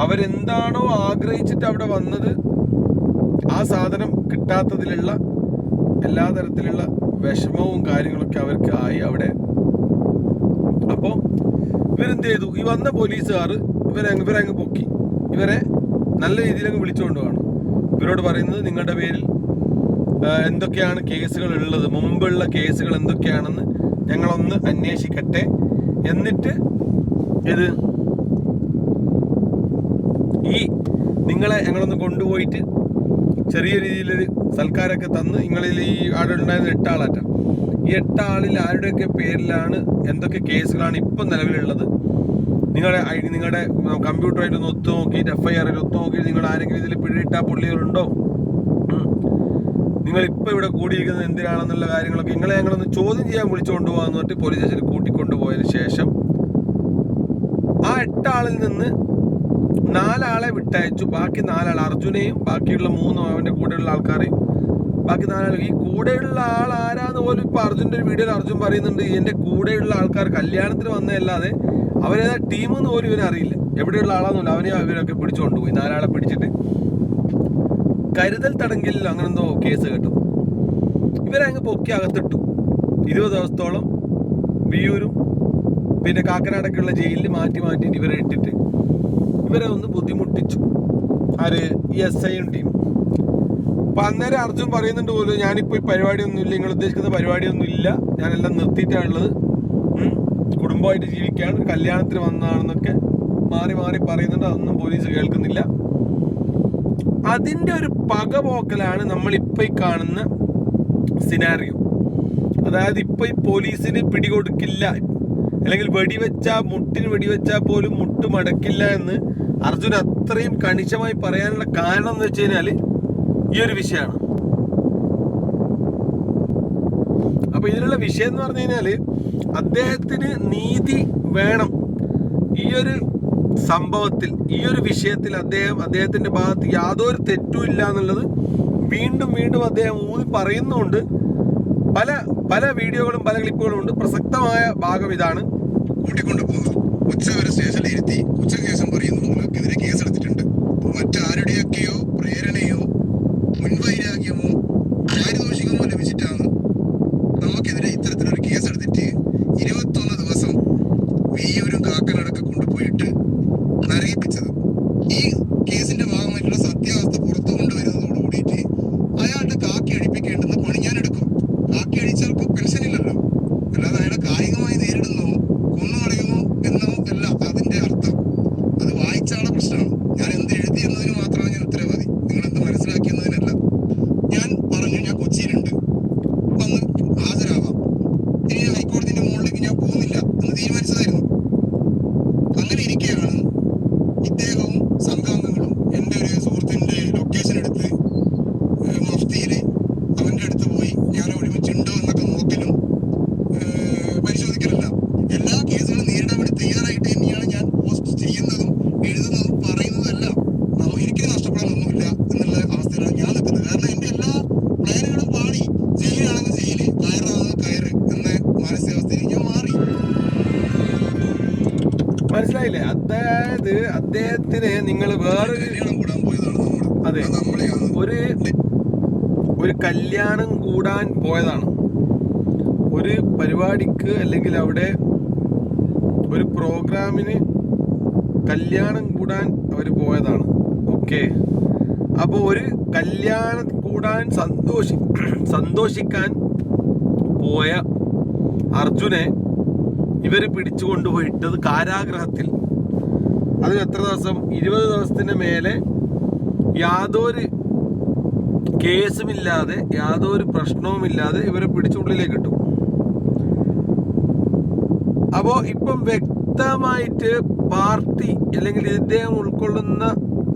അവരെന്താണോ ആഗ്രഹിച്ചിട്ട് അവിടെ വന്നത് ആ സാധനം കിട്ടാത്തതിലുള്ള എല്ലാ തരത്തിലുള്ള വിഷമവും കാര്യങ്ങളൊക്കെ അവർക്ക് ആയി അവിടെ. അപ്പോൾ ഇവരെന്ത് ചെയ്തു? ഈ വന്ന പോലീസുകാർ ഇവരങ്ങ് പൊക്കി, ഇവരെ നല്ല രീതിയിൽ അങ്ങ് വിളിച്ചുകൊണ്ട് പോകണം. ഇവരോട് പറയുന്നത് നിങ്ങളുടെ പേരിൽ എന്തൊക്കെയാണ് കേസുകൾ ഉള്ളത്, മുമ്പുള്ള കേസുകൾ എന്തൊക്കെയാണെന്ന് ഞങ്ങളൊന്ന് അന്വേഷിക്കട്ടെ, എന്നിട്ട് ഇത് ഈ നിങ്ങളെ ഞങ്ങളൊന്ന് കൊണ്ടുപോയിട്ട് ചെറിയ രീതിയിലൊരു സൽക്കാരമൊക്കെ തന്ന്, നിങ്ങളിൽ ഈ അവിടെ ഉണ്ടായിരുന്ന 8 ആളാറ്റ, ഈ 8 ആളിൽ ആരുടെയൊക്കെ പേരിലാണ് എന്തൊക്കെ കേസുകളാണ് ഇപ്പം നിലവിലുള്ളത്, നിങ്ങളുടെ കമ്പ്യൂട്ടറായിട്ട് ഒന്ന് ഒത്തു നോക്കിയിട്ട് FIR ഒത്തു നോക്കിയിട്ട് നിങ്ങൾ ആരെങ്കിലും ഇതിൽ പിടിയിട്ടാ പുള്ളികളുണ്ടോ, നിങ്ങളിപ്പോൾ ഇവിടെ കൂടിയിരിക്കുന്നത് എന്തിനാണെന്നുള്ള കാര്യങ്ങളൊക്കെ ഞങ്ങളൊന്ന് ചോദ്യം ചെയ്യാൻ വിളിച്ചുകൊണ്ട് പോകാമെന്ന് പറഞ്ഞിട്ട് പോലീസ് സ്റ്റേഷനിൽ കൂട്ടിക്കൊണ്ടുപോയതിന് ശേഷം ആ 8 ആളിൽ നിന്ന് 4 ആളെ വിട്ടയച്ചു. ബാക്കി 4 ആൾ, അർജുനെയും ബാക്കിയുള്ള 3 അവൻ്റെ കൂടെയുള്ള ആൾക്കാരെയും, ബാക്കി 4 ആൾ. ഈ കൂടെയുള്ള ആൾ ആരാന്ന് പോലും ഇപ്പോൾ അർജുൻ്റെ ഒരു വീഡിയോയിൽ അർജുൻ പറയുന്നുണ്ട്, എൻ്റെ കൂടെയുള്ള ആൾക്കാർ കല്യാണത്തിന് വന്നതല്ലാതെ അവരേതാ ടീമെന്ന് പോലും ഇവനറിയില്ല, എവിടെയുള്ള ആളാണെന്നില്ല. ഇവരൊക്കെ പിടിച്ചുകൊണ്ടുപോയി. 4 ആളെ പിടിച്ചിട്ട് കരുതൽ തടങ്കലിൽ അങ്ങനെ എന്തോ കേസ് കേട്ടു. ഇവരെ അങ്ങ് പൊക്കി അകത്തിട്ടു. 20 ദിവസത്തോളം വിയൂരും പിന്നെ കാക്കനാടൊക്കെയുള്ള ജയിലിൽ മാറ്റിയിട്ട് ഇവരെ ഇട്ടിട്ട് ഇവരെ ഒന്ന് ബുദ്ധിമുട്ടിച്ചു. ആര്? ഈ SIയും ടീം. അപ്പം അന്നേരം അർജുൻ പറയുന്നുണ്ട് പോലും, ഞാനിപ്പോൾ ഈ പരിപാടിയൊന്നുമില്ല, നിങ്ങൾ ഉദ്ദേശിക്കുന്ന പരിപാടിയൊന്നുമില്ല, ഞാനെല്ലാം നിർത്തിയിട്ടാണുള്ളത്, കുടുംബമായിട്ട് ജീവിക്കുകയാണ്, ഒരു കല്യാണത്തിന് വന്നതാണെന്നൊക്കെ മാറി പറയുന്നുണ്ട്. അതൊന്നും പോലീസ് കേൾക്കുന്നില്ല. അതിൻ്റെ ഒരു പകപോക്കലാണ് നമ്മളിപ്പോൾ ഈ കാണുന്ന സിനാറിയോ. അതായത് ഇപ്പോൾ ഈ പോലീസിന് പിടികൊടുക്കില്ല, അല്ലെങ്കിൽ മുട്ടിന് വെടിവെച്ചാൽ പോലും മുട്ട് മടക്കില്ല എന്ന് അർജുൻ അത്രയും കണിശമായി പറയാനുള്ള കാരണം എന്ന് വെച്ച് കഴിഞ്ഞാൽ ഈ ഒരു വിഷയമാണ്. അപ്പൊ ഇതിലുള്ള വിഷയം എന്ന് പറഞ്ഞു കഴിഞ്ഞാൽ അദ്ദേഹത്തിന് നീതി വേണം. ഈ ഒരു സംഭവത്തിൽ, ഈ ഒരു വിഷയത്തിൽ അദ്ദേഹത്തിന്റെ ഭാഗത്ത് യാതൊരു തെറ്റും ഇല്ല എന്നുള്ളത് വീണ്ടും അദ്ദേഹം ഊന്നി പറയുന്നുണ്ട്. പല വീഡിയോകളും പല ക്ലിപ്പുകളും ഉണ്ട്. പ്രസക്തമായ ഭാഗം ഇതാണ്. കൂട്ടിക്കൊണ്ടുപോകുക, ഉച്ചവരെ സ്റ്റേഷനിൽ ഇരുത്തി ഉച്ചയ്ക്ക് ശേഷം പറയുന്നു നിങ്ങൾക്കെതിരെ കേസെടുത്തിട്ടുണ്ട്. മറ്റാരുടെയൊക്കെയോ പ്രേരണയോ മുൻവൈരാഗ്യമോ പാരിതോഷികമോ ലഭിച്ചിട്ടാണ് നമുക്കെതിരെ ഇത്തരത്തിലൊരു കേസെടുത്തിട്ട് 21 ദിവസം വിയ്യൂരും കാക്കനാടൊക്കെ കൊണ്ടുപോയിട്ട് നരകിപ്പിച്ചത്. ഈ കേസിന്റെ ഭാഗമായിട്ടുള്ള സത്യാവസ്ഥ പുറത്തു കൊണ്ടുവരുന്നതോട് കൂടിയിട്ട് അയാളുടെ കാക്കി അടിപ്പിക്കേണ്ടുന്ന പണി ഞാൻ എടുക്കും. കാക്കി അടിച്ചവർക്ക് പെൻഷൻ ഇല്ലല്ലോ, അല്ലാതെ അയാളെ കായികമായി നേരിടുന്നോ കൊന്നുകളയുമോ എന്നോ അല്ല അതിന്റെ അർത്ഥം. അത് വായിച്ചാളെ പ്രശ്നമാണ്. ഞാൻ എന്ത് എഴുതി എന്നതിന് മാത്രമാണ് ഞാൻ ഉത്തരവാദി, നിങ്ങളെന്ത് മനസ്സിലാക്കി എന്നതിനല്ല. ഞാൻ പറഞ്ഞു ഞാൻ കൊച്ചിയിലുണ്ട്, വന്ന് ഹാജരാവാം, ഇനി ഹൈക്കോടതിന്റെ മുകളിലേക്ക് ഞാൻ പോകുന്നില്ല എന്ന് തീരുമാനിച്ചതായിരുന്നു. അങ്ങനെ ഇരിക്കെ മനസ്സിലായില്ലേ? അതായത് അദ്ദേഹത്തിന് നിങ്ങൾ വേറൊരു അതെ ഒരു കല്യാണം കൂടാൻ പോയതാണ്, ഒരു പരിപാടിക്ക് അല്ലെങ്കിൽ അവിടെ ഒരു പ്രോഗ്രാമിന് കല്യാണം കൂടാൻ അവർ പോയതാണ്. ഓക്കെ, അപ്പോൾ ഒരു കല്യാണം കൂടാൻ സന്തോഷിക്കാൻ പോയ അർജുനെ ഇവർ പിടിച്ചു കൊണ്ടുപോയിട്ടത് കാരാഗ്രഹത്തിൽ. അതിന് എത്ര ദിവസം? 20 ദിവസത്തിന് മേലെ യാതൊരു കേസുമില്ലാതെ യാതൊരു പ്രശ്നവുമില്ലാതെ ഇവരെ പിടിച്ചുള്ളിലേക്ക് ഇട്ടു. അപ്പോൾ ഇപ്പം വ്യക്തമായിട്ട് പാർട്ടി അല്ലെങ്കിൽ ഇദ്ദേഹം ഉൾക്കൊള്ളുന്ന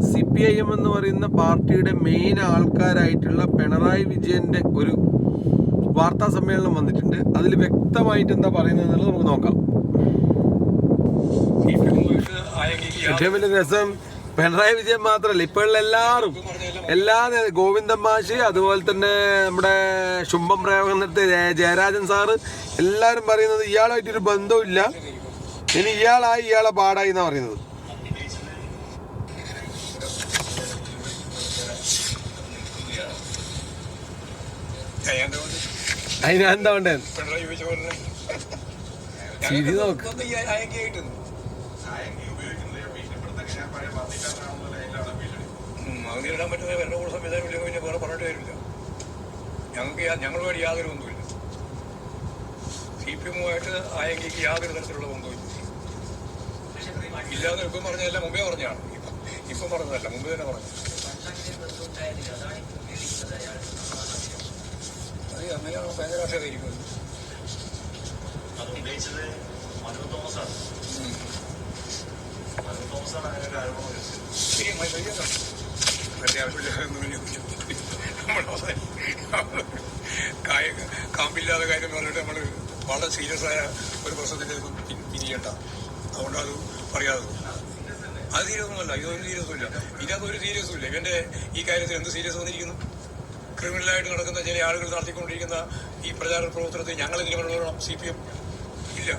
CPIM എന്ന് പറയുന്ന പാർട്ടിയുടെ മെയിൻ ആൾക്കാരായിട്ടുള്ള പിണറായി വിജയന്റെ ഒരു വാർത്താ സമ്മേളനം വന്നിട്ടുണ്ട്. അതിൽ വ്യക്തമായിട്ട് എന്താ പറയുന്നത് എന്നുള്ളത് നമുക്ക് നോക്കാം. ഏറ്റവും വലിയ രസം പിണറായി വിജയൻ മാത്രമല്ല, ഇപ്പോഴുള്ള എല്ലാ ഗോവിന്ദൻ മാഷ്, അതുപോലെ തന്നെ നമ്മുടെ ശുംഭം പ്രയോഗത്തെ ജയരാജൻ സാറ്, എല്ലാവരും പറയുന്നത് ഇയാളായിട്ടൊരു ബന്ധമില്ല, ഇനി ഇയാളെ പാടായി എന്നാ പറയുന്നത്. അതിനെന്താ വേണ്ടേ? ശരി നോക്ക്. ഇടാൻ പറ്റുന്ന ഭരണകൂട സംവിധാനം ഇല്ലെങ്കിൽ പിന്നെ വേറെ പറഞ്ഞിട്ട് കാര്യമില്ല. ഞങ്ങളുമായിട്ട് യാതൊരു ബന്ധമില്ല. CPM-ഉമായിട്ട് ആയെങ്കിൽ യാതൊരു തരത്തിലുള്ള ബന്ധമില്ല. ഇല്ലാന്ന് ഇപ്പം പറഞ്ഞതല്ല, മുമ്പേ പറഞ്ഞതാണ്. ഇപ്പം പറഞ്ഞതല്ല, മുമ്പ് തന്നെ പറഞ്ഞു. അത് അങ്ങനെയാണ് ഭയങ്കര രാഷ്ട്രീയമായിരിക്കുന്നത്. ശരി, കാമ്പില്ലാത്ത കാര്യം പറഞ്ഞിട്ട് നമ്മൾ വളരെ സീരിയസ് ആയ ഒരു പ്രശ്നത്തിൻ്റെ പിരിയണ്ട. അതുകൊണ്ട് അത് പറയാതെ അത് സീരിയസൊന്നുമല്ല. ഇതൊന്നും സീരിയസുമില്ല. ഇതിനകത്തൊരു സീരിയസും ഇല്ല. ഇവൻ്റെ ഈ കാര്യത്തിൽ എന്ത് സീരിയസ് വന്നിരിക്കുന്നു? ക്രിമിനലായിട്ട് നടക്കുന്ന ചില ആളുകൾ നടത്തിക്കൊണ്ടിരിക്കുന്ന ഈ പ്രചാരണ പ്രവർത്തനത്തിൽ ഞങ്ങൾ തീരുമാനം CPM ഇല്ല.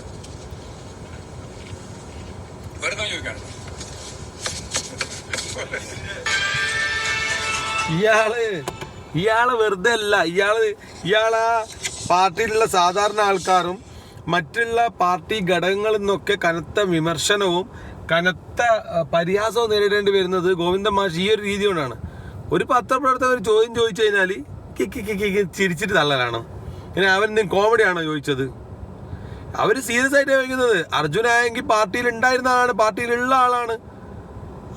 വെറുതെ ചോദിക്കാണ്. ഇയാള് വെറുതെ അല്ല, ഇയാളാ പാർട്ടിയിലുള്ള സാധാരണ ആൾക്കാരും മറ്റുള്ള പാർട്ടി ഘടകങ്ങളിൽ നിന്നൊക്കെ കനത്ത വിമർശനവും കനത്ത പരിഹാസവും നേരിടേണ്ടി വരുന്നത് ഗോവിന്ദൻ മാഷ് ഈ ഒരു രീതി കൊണ്ടാണ്. ഒരു പത്രപ്രവർത്തകർ ചോദ്യം ചോദിച്ചു കഴിഞ്ഞാൽ ചിരിച്ചിട്ട് തള്ളലാണ്. ഇങ്ങനെ അവൻ കോമഡിയാണോ ചോദിച്ചത്? അവർ സീരിയസ് ആയിട്ട് ചോദിക്കുന്നത്. അർജുനായെങ്കിൽ പാർട്ടിയിൽ ഉണ്ടായിരുന്ന ആളാണ്, പാർട്ടിയിലുള്ള ആളാണ്.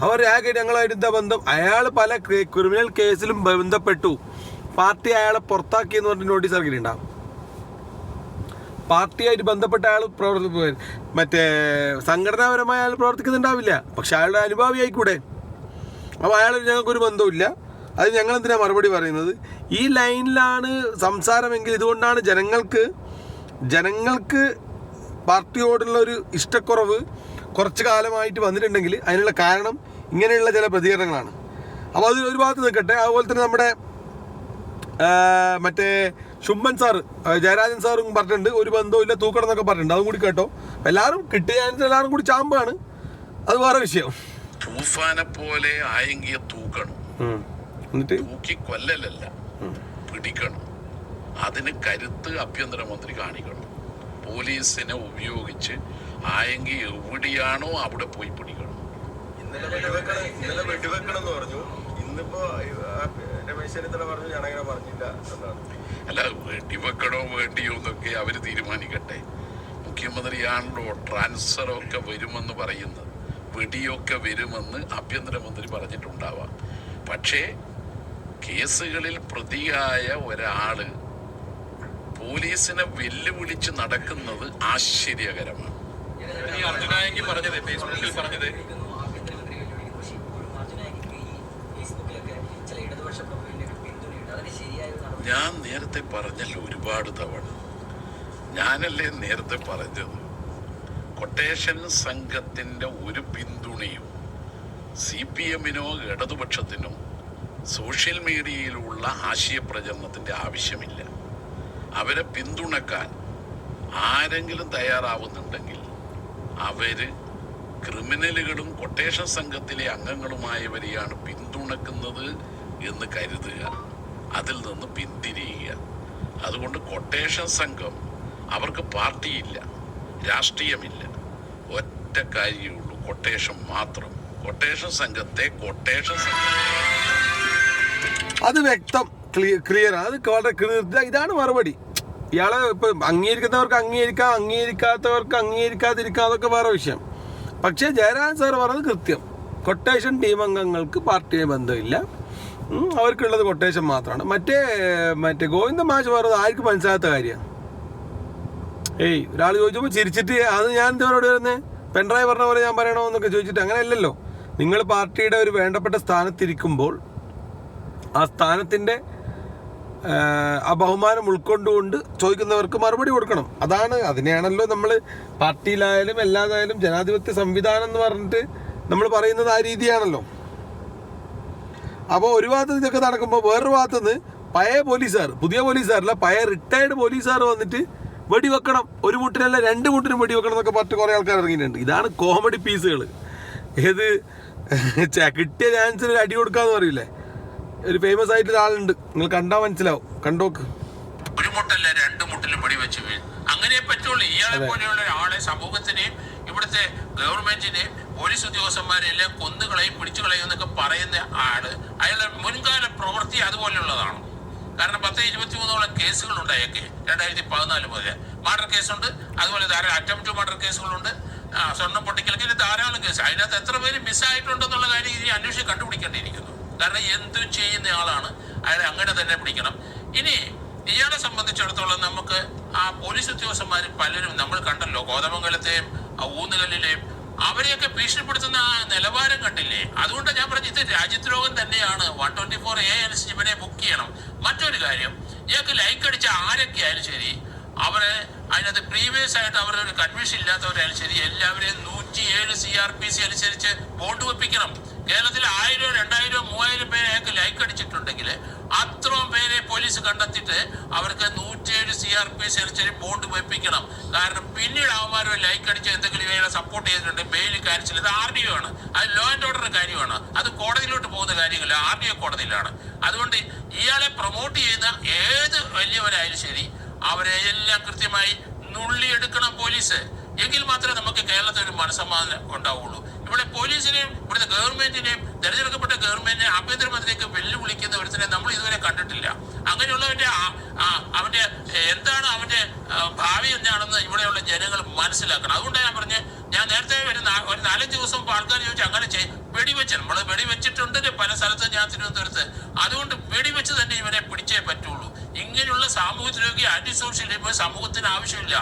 അവർ ആകെ ഞങ്ങളായിട്ട് എന്താ ബന്ധം? അയാൾ പല ക്രിമിനൽ കേസിലും ബന്ധപ്പെട്ടു. പാർട്ടി അയാളെ പുറത്താക്കിയെന്ന് പറഞ്ഞ് നോട്ടീസ് ഇറക്കിയിട്ടുണ്ടാവും. പാർട്ടിയായിട്ട് ബന്ധപ്പെട്ട അയാൾ മറ്റേ സംഘടനാപരമായ അയാൾ പ്രവർത്തിക്കുന്നുണ്ടാവില്ല, പക്ഷെ അയാളുടെ അനുഭാവി ആയിക്കൂടെ? അപ്പോൾ അയാൾ ഞങ്ങൾക്കൊരു ബന്ധമില്ല. അത് ഞങ്ങളെന്തിനാണ് മറുപടി പറയുന്നത്? ഈ ലൈനിലാണ് സംസാരമെങ്കിൽ ഇതുകൊണ്ടാണ് ജനങ്ങൾക്ക് പാർട്ടിയോടുള്ള ഒരു ഇഷ്ടക്കുറവ് കുറച്ച് കാലമായിട്ട് വന്നിട്ടുണ്ടെങ്കിൽ അതിനുള്ള കാരണം ഇങ്ങനെയുള്ള ചില പ്രതികരണങ്ങളാണ്. അപ്പോൾ അത് ഒരു ഭാഗത്ത് നിൽക്കട്ടെ. അതുപോലെ തന്നെ നമ്മുടെ മറ്റേ ശുംഭൻ സാറ്, ജയരാജൻ സാറും പറഞ്ഞിട്ടുണ്ട് ഒരു ബന്ധവും ഇല്ല, തൂക്കണം എന്നൊക്കെ പറഞ്ഞിട്ടുണ്ട്. അതും കൂടി കേട്ടോ. എല്ലാവരും എല്ലാവരും കൂടി ചാമ്പാണ്, അത് വേറെ വിഷയം. തൂഫാനെ പോലെ ആയെങ്കിയ തൂക്കണം, എന്നിട്ട് തൂക്കി കൊല്ലലല്ല, പിടിക്കണം. അതിന് കരുത്ത് ആഭ്യന്തരമന്ത്രി കാണിക്കണം. പോലീസിനെ ഉപയോഗിച്ച് ആയെങ്കിൽ എവിടെയാണോ അവിടെ പോയി പിടിക്കണം. ഇന്നലെ വെടിവെക്കണം എന്ന് പറഞ്ഞു. ഇന്നിപ്പോ രമേശ് ചെന്നിത്തല പറഞ്ഞു ഞാനങ്ങനെ പറഞ്ഞില്ല എന്നാണ്. അല്ല, വെടിവെക്കണോ വേണ്ടിയോ എന്നൊക്കെ അവര് തീരുമാനിക്കട്ടെ. മുഖ്യമന്ത്രിയാണല്ലോ ട്രാൻസ്ഫറൊക്കെ വരുമെന്ന് പറയുന്നത്, വെടിയൊക്കെ വരുമെന്ന് ആഭ്യന്തരമന്ത്രി പറഞ്ഞിട്ടുണ്ടാവാം. പക്ഷേ കേസുകളിൽ പ്രതിയായ ഒരാള് പോലീസിനെ വെല്ലുവിളിച്ച് നടക്കുന്നത് ആശ്ചര്യകരമാണ്. ഫേസ്ബുക്കിൽ പറഞ്ഞത് ഞാൻ നേരത്തെ പറഞ്ഞല്ലോ ഒരുപാട് തവണ. ഞാനല്ലേ നേരത്തെ പറഞ്ഞത്, കൊട്ടേഷൻ സംഘത്തിന്റെ ഒരു പിന്തുണയും CPM-നോ ഇടതുപക്ഷത്തിനോ സോഷ്യൽ മീഡിയയിലുള്ള ആശയപ്രചരണത്തിന്റെ ആവശ്യമില്ല. അവരെ പിന്തുണക്കാൻ ആരെങ്കിലും തയ്യാറാവുന്നുണ്ടെങ്കിൽ അവര് ക്രിമിനലുകളും കൊട്ടേഷൻ സംഘത്തിലെ അംഗങ്ങളുമായവരെയാണ് പിന്തുണക്കുന്നത് എന്ന് കരുതുക, അതിൽ നിന്ന് പിന്തിരിയുക. അതുകൊണ്ട് കൊട്ടേഷൻ സംഘം അവർക്ക് പാർട്ടിയില്ല, രാഷ്ട്രീയമില്ല, ഒറ്റ കാര്യമുള്ളൂ, കൊട്ടേഷൻ മാത്രം. കൊട്ടേഷൻ സംഘത്തെ കൊട്ടേഷൻ സംഘം അത് വ്യക്തം, ക്ലിയർ, അത് വളരെ ക്ലിയർ. ഇതാണ് മറുപടി. ഇയാളെ ഇപ്പൊ അംഗീകരിക്കുന്നവർക്ക് അംഗീകരിക്കാം, അംഗീകരിക്കാത്തവർക്ക് അംഗീകരിക്കാതിരിക്കാം, അതൊക്കെ വേറെ വിഷയം. പക്ഷേ ജയരാജൻ സാർ പറഞ്ഞത് കൃത്യം. കൊട്ടേഷൻ ടീം അംഗങ്ങൾക്ക് പാർട്ടിയെ ബന്ധമില്ല, അവർക്കുള്ളത് കൊട്ടേഷൻ മാത്രമാണ്. മറ്റേ ഗോവിന്ദ മാഷ് പറഞ്ഞത് ആർക്കും മനസ്സിലാത്ത കാര്യമാണ്. ഒരാൾ ചോദിച്ചപ്പോൾ ചിരിച്ചിട്ട് അത് ഞാൻ ഇവരോട് വരുന്നത് പെൺഡ്രൈവ് പറഞ്ഞ പോലെ ഞാൻ പറയണോ എന്നൊക്കെ ചോദിച്ചിട്ട് അങ്ങനെയല്ലല്ലോ. നിങ്ങൾ പാർട്ടിയുടെ ഒരു വേണ്ടപ്പെട്ട സ്ഥാനത്തിരിക്കുമ്പോൾ ആ സ്ഥാനത്തിൻ്റെ ആ ബഹുമാനം ഉൾക്കൊണ്ടുകൊണ്ട് ചോദിക്കുന്നവർക്ക് മറുപടി കൊടുക്കണം. അതിനെയാണല്ലോ നമ്മൾ പാർട്ടിയിലായാലും എല്ലാതായാലും ജനാധിപത്യ സംവിധാനം എന്ന് പറഞ്ഞിട്ട് നമ്മൾ പറയുന്നത് ആ രീതിയാണല്ലോ. അപ്പോൾ ഒരു ഭാഗത്ത് ഇതൊക്കെ നടക്കുമ്പോൾ വേറൊരു ഭാഗത്തുനിന്ന് പഴയ പോലീസുകാർ, പുതിയ പോലീസുകാരല്ല, പഴയ റിട്ടയർഡ് പോലീസുകാർ വന്നിട്ട് വെടിവെക്കണം, ഒരു മുട്ടിനല്ല 2 മുട്ടിനും വെടിവെക്കണം എന്നൊക്കെ പറഞ്ഞിട്ട് കുറേ ആൾക്കാർ ഇറങ്ങിയിട്ടുണ്ട്. ഇതാണ് കോമഡി പീസുകൾ. കിട്ടിയ ചാൻസിന് ഒരു അടി കൊടുക്കാന്ന് പറയില്ലേ, ഒരു ഫേമസ് ആയിട്ട് ഒരാളുണ്ട്, നിങ്ങൾ കണ്ടാൽ മനസ്സിലാവും, കണ്ടോക്ക്. ഒരു മുട്ടല്ല 2 മുട്ടിലും വെടിവെച്ച് വീഴും. അങ്ങനെ പറ്റുള്ളൂ. ഇയാളെ പോലെയുള്ള ഒരാളെ സമൂഹത്തിനെയും ഇവിടുത്തെ ഗവൺമെന്റിനെയും പോലീസ് ഉദ്യോഗസ്ഥന്മാരെ എല്ലാം കൊന്നുകളയും പിടിച്ചുകളയും എന്നൊക്കെ പറയുന്ന അയാളുടെ മുൻകാല പ്രവൃത്തി അതുപോലെയുള്ളതാണ്. കാരണം 10-23 കേസുകൾ ഉണ്ടായേക്കെ 2014 മുതൽ മർഡർ കേസുണ്ട്, അതുപോലെ ധാരാളം അറ്റംപ്റ്റ് മർഡർ കേസുകളുണ്ട്, സ്വർണ്ണം പൊട്ടിക്കലൊക്കെ ധാരാളം കേസ്. അതിനകത്ത് എത്ര പേര് മിസ്സായിട്ടുണ്ടെന്നുള്ള കാര്യം ഇനി അന്വേഷിച്ച് കണ്ടുപിടിക്കേണ്ടിയിരിക്കുന്നു. കാരണം എന്തും ചെയ്യുന്ന ആളാണ്, അയാളെ അങ്ങനെ തന്നെ പിടിക്കണം. ഇനി ഇയാളെ സംബന്ധിച്ചിടത്തോളം നമുക്ക് ആ പോലീസ് ഉദ്യോഗസ്ഥന്മാർ പലരും നമ്മൾ കണ്ടല്ലോ, കോതമംഗലത്തെയും ഊന്നുകല്ലിലെയും അവരെയൊക്കെ ഭീഷണിപ്പെടുത്തുന്ന ആ നിലവാരം കണ്ടില്ലേ. അതുകൊണ്ട് ഞാൻ പറഞ്ഞു ഇത് രാജ്യദ്രോഹം തന്നെയാണ്. 124A അനുസരിച്ച് ഇവനെ ബുക്ക് ചെയ്യണം. മറ്റൊരു കാര്യം, ഇയാൾക്ക് ലൈക്ക് അടിച്ച ആരൊക്കെ ആയാലും ശരി, അവരെ അതിനകത്ത് പ്രീവിയസ് ആയിട്ട് അവരുടെ ഒരു കൺവിഷൻ ഇല്ലാത്തവരായാലും ശരി, എല്ലാവരെയും 107 CRPC അനുസരിച്ച് വോട്ട് വെപ്പിക്കണം. കേരളത്തിൽ 1000, 2000, 3000 പേരെ അയാൾക്ക് ലൈക്ക് അടിച്ചിട്ടുണ്ടെങ്കിൽ അത്രയും പേരെ പോലീസ് കണ്ടെത്തിയിട്ട് അവർക്ക് 107 CRPC അനുസരിച്ച് ബോണ്ട് വെപ്പിക്കണം. കാരണം പിന്നീട് അവന്മാർ ലൈക്ക് അടിച്ച് എന്തെങ്കിലും ഇവരെ സപ്പോർട്ട് ചെയ്തിട്ടുണ്ട്, ബെയിൽ ക്യാൻസൽ. ഇത് RDO ആണ്, അത് ലോ ആൻഡ് ഓർഡർ കാര്യമാണ്, അത് കോടതിയിലോട്ട് പോകുന്ന കാര്യമല്ല, RDO കോടതിയിലാണ്. അതുകൊണ്ട് ഇയാളെ പ്രൊമോട്ട് ചെയ്യുന്ന ഏത് വലിയവരായാലും ശരി അവരെ എല്ലാം കൃത്യമായി നുള്ളിയെടുക്കണം പോലീസ്. എങ്കിൽ മാത്രമേ നമുക്ക് കേരളത്തിൽ ഒരു മനസ്സമാധാനം ഉണ്ടാവുള്ളൂ. ഇവിടെ പോലീസിനെയും ഇവിടുത്തെ ഗവൺമെന്റിനെയും തെരഞ്ഞെടുക്കപ്പെട്ട ഗവൺമെന്റിനെ ആഭ്യന്തരമന്ത്രിക്ക് വെല്ലുവിളിക്കുന്ന ഒരുത്തിനെ നമ്മൾ ഇതുവരെ കണ്ടിട്ടില്ല. അങ്ങനെയുള്ളവന്റെ അവന്റെ എന്താണ് അവന്റെ ഭാവി എന്താണെന്ന് ഇവിടെയുള്ള ജനങ്ങൾ മനസ്സിലാക്കണം. അതുകൊണ്ടാണ് ഞാൻ പറഞ്ഞത്, ഞാൻ നേരത്തെ ഒരു 4-5 ദിവസം ആൾക്കാർ ചോദിച്ചു അങ്ങനെ വെടിവെച്ച് നമ്മൾ വെടിവെച്ചിട്ടുണ്ട് പല സ്ഥലത്തും, ഞാൻ തിരുവനന്തപുരത്ത്. അതുകൊണ്ട് വെടിവെച്ച് തന്നെ ഇവനെ പിടിച്ചേ പറ്റുള്ളൂ. ഇങ്ങനെയുള്ള സാമൂഹ്യദ്രോഹി ആന്റി സോഷ്യൽ ഇപ്പോൾ സമൂഹത്തിന് ആവശ്യമില്ല.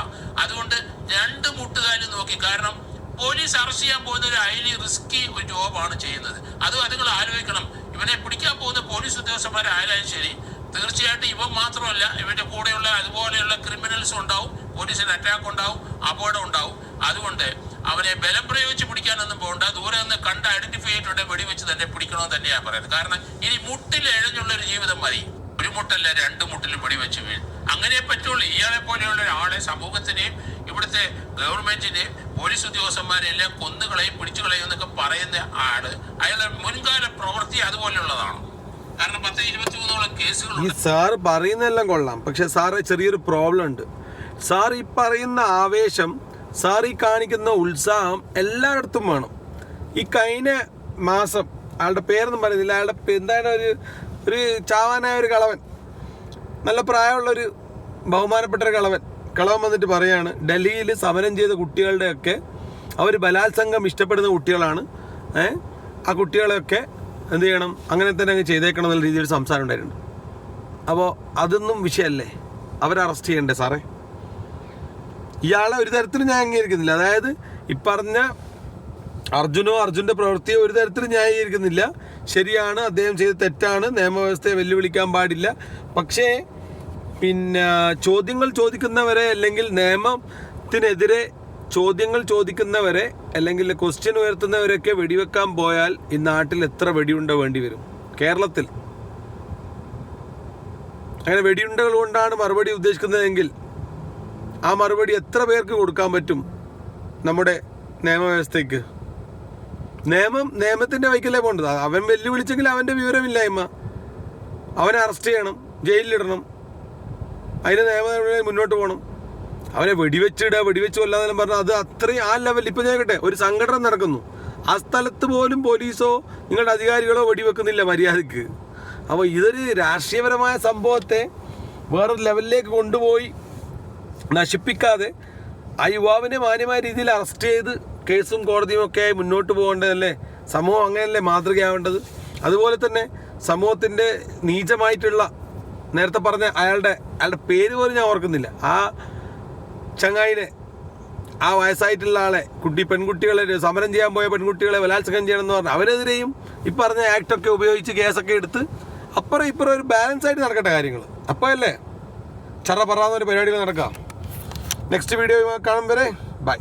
അതുകൊണ്ട് 2 മുട്ടുകാലും നോക്കി. കാരണം പോലീസ് അറസ്റ്റ് ചെയ്യാൻ പോകുന്ന ഒരു ഹൈലി റിസ്കി ഒരു ജോബാണ് ചെയ്യുന്നത്. അത് നിങ്ങൾ ആലോചിക്കണം. ഇവനെ പിടിക്കാൻ പോകുന്ന പോലീസ് ഉദ്യോഗസ്ഥന്മാരായാലും ശരി, തീർച്ചയായിട്ടും ഇവൻ മാത്രമല്ല, ഇവന്റെ കൂടെയുള്ള അതുപോലെയുള്ള ക്രിമിനൽസ് ഉണ്ടാവും, പോലീസിന് അറ്റാക്ക് ഉണ്ടാവും, അപകടം ഉണ്ടാവും. അതുകൊണ്ട് അവനെ ബലം പ്രയോഗിച്ച് പിടിക്കാനൊന്നും പോകണ്ട. ദൂരെ നിന്ന് കണ്ട് ഐഡന്റിഫൈ ചെയ്തിട്ടുണ്ടെങ്കിൽ വെടിവെച്ച് തന്നെ പിടിക്കണമെന്ന് തന്നെയാണ് പറയുന്നത്. കാരണം ഇനി മുട്ടിൽ എഴഞ്ഞുള്ള ഒരു ജീവിതം മതി. ഒരു മുട്ടല്ല 2 മുട്ടിലും വെടിവെച്ച് വീഴും. അങ്ങനെ പറ്റുള്ളൂ. ഇയാളെ പോലെയുള്ള ഒരാളെ സമൂഹത്തിനെയും ഇവിടുത്തെ ഗവൺമെന്റിനെയും പോലീസ് ഉദ്യോഗസ്ഥന്മാരെ എല്ലാം കൊന്നുകളയും പിടിച്ചുകളയും എന്നൊക്കെ പറയുന്ന അയാളുടെ മുൻകാല പ്രവൃത്തി അതുപോലെയുള്ളതാണ്. കാരണം 10-23 കേസുകൾ. ഈ സാർ പറയുന്നതെല്ലാം കൊള്ളാം, പക്ഷെ സാറ് ചെറിയൊരു പ്രോബ്ലം ഉണ്ട്. സാർ ഈ പറയുന്ന ആവേശം, സാർ ഈ കാണിക്കുന്ന ഉത്സാഹം എല്ലായിടത്തും വേണം. ഈ കഴിഞ്ഞ മാസം അയാളുടെ പേരൊന്നും പറയുന്നില്ല, അയാളുടെ എന്താണ് ഒരു ചാവാനായ ഒരു കളവൻ, നല്ല പ്രായമുള്ളൊരു ബഹുമാനപ്പെട്ട ഒരു കളവൻ വന്നിട്ട് പറയാണ്, ഡൽഹിയിൽ സമരം ചെയ്ത കുട്ടികളുടെയൊക്കെ അവർ ബലാത്സംഗം ഇഷ്ടപ്പെടുന്ന കുട്ടികളാണ്, ആ കുട്ടികളെയൊക്കെ എന്ത് ചെയ്യണം, അങ്ങനെ തന്നെ അങ്ങ് ചെയ്തേക്കണം എന്നുള്ള രീതിയിൽ സംസാരം ഉണ്ടായിട്ടുണ്ട്. അപ്പോൾ അതൊന്നും വിഷയമല്ലേ, അവരെ അറസ്റ്റ് ചെയ്യണ്ടേ സാറേ? ഇയാളെ ഒരു തരത്തിലും ഞാൻ അംഗീകരിക്കുന്നില്ല. അതായത് ഈ പറഞ്ഞ അർജുൻ്റെ പ്രവൃത്തിയെ ഒരു തരത്തിലും ന്യായീകരിക്കുന്നില്ല. ശരിയാണ്, അദ്ദേഹം ചെയ്ത് തെറ്റാണ്, നിയമവ്യവസ്ഥയെ വെല്ലുവിളിക്കാൻ പാടില്ല. പക്ഷേ പിന്നെ ചോദ്യങ്ങൾ ചോദിക്കുന്നവരെ, അല്ലെങ്കിൽ നിയമത്തിനെതിരെ ചോദ്യങ്ങൾ ചോദിക്കുന്നവരെ, അല്ലെങ്കിൽ ക്വസ്റ്റ്യൻ ഉയർത്തുന്നവരൊക്കെ വെടിവെക്കാൻ പോയാൽ ഈ നാട്ടിൽ എത്ര വെടിയുണ്ട വേണ്ടി വരും? കേരളത്തിൽ അങ്ങനെ വെടിയുണ്ടകൾ കൊണ്ടാണ് മറുപടി ഉദ്ദേശിക്കുന്നതെങ്കിൽ ആ മറുപടി എത്ര പേർക്ക് കൊടുക്കാൻ പറ്റും നമ്മുടെ നിയമവ്യവസ്ഥയ്ക്ക്? നിയമത്തിൻ്റെ വൈക്കല്ലേ പോകേണ്ടത്. അവൻ വെല്ലുവിളിച്ചെങ്കിൽ അവൻ്റെ വിവരമില്ലായ്മ, അവനെ അറസ്റ്റ് ചെയ്യണം, ജയിലിലിടണം, അതിന് നിയമ മുന്നോട്ട് പോകണം. അവനെ വെടിവെച്ച് കൊല്ലാന്നെല്ലാം പറഞ്ഞാൽ അത് അത്രയും ആ ലെവൽ. ഇപ്പം ഞാൻ കേട്ടെ, ഒരു സംഘടന നടക്കുന്നു, ആ സ്ഥലത്ത് പോലും പോലീസോ നിങ്ങളുടെ അധികാരികളോ വെടിവെക്കുന്നില്ല മര്യാദയ്ക്ക്. അപ്പോൾ ഇതൊരു രാഷ്ട്രീയപരമായ സംഭവത്തെ വേറൊരു ലെവലിലേക്ക് കൊണ്ടുപോയി നശിപ്പിക്കാതെ ആ യുവാവിനെ മാന്യമായ രീതിയിൽ അറസ്റ്റ് ചെയ്ത് കേസും കോടതിയും ഒക്കെ ആയി മുന്നോട്ട് പോകേണ്ടതല്ലേ സമൂഹം? അങ്ങനെയല്ലേ മാതൃകയാവേണ്ടത്? അതുപോലെ തന്നെ സമൂഹത്തിൻ്റെ നീചമായിട്ടുള്ള, നേരത്തെ പറഞ്ഞ അയാളുടെ പേര് പോലും ഞാൻ ഓർക്കുന്നില്ല, ആ ചങ്ങായിനെ, ആ വയസ്സായിട്ടുള്ള ആളെ, പെൺകുട്ടികളെ സമരം ചെയ്യാൻ പോയ പെൺകുട്ടികളെ ബലാത്സംഗം ചെയ്യണമെന്ന് പറഞ്ഞാൽ അവരെതിരെയും ഈ പറഞ്ഞ ആക്ടൊക്കെ ഉപയോഗിച്ച് കേസൊക്കെ എടുത്ത് അപ്പുറം ഇപ്പുറം ഒരു ബാലൻസ് ആയിട്ട് നടക്കട്ടെ കാര്യങ്ങൾ. അപ്പോൾ അല്ലേ ചറ പറയാവുന്ന ഒരു പരിപാടികൾ നടക്കാം. നെക്സ്റ്റ് വീഡിയോ കാണും വരെ ബൈ.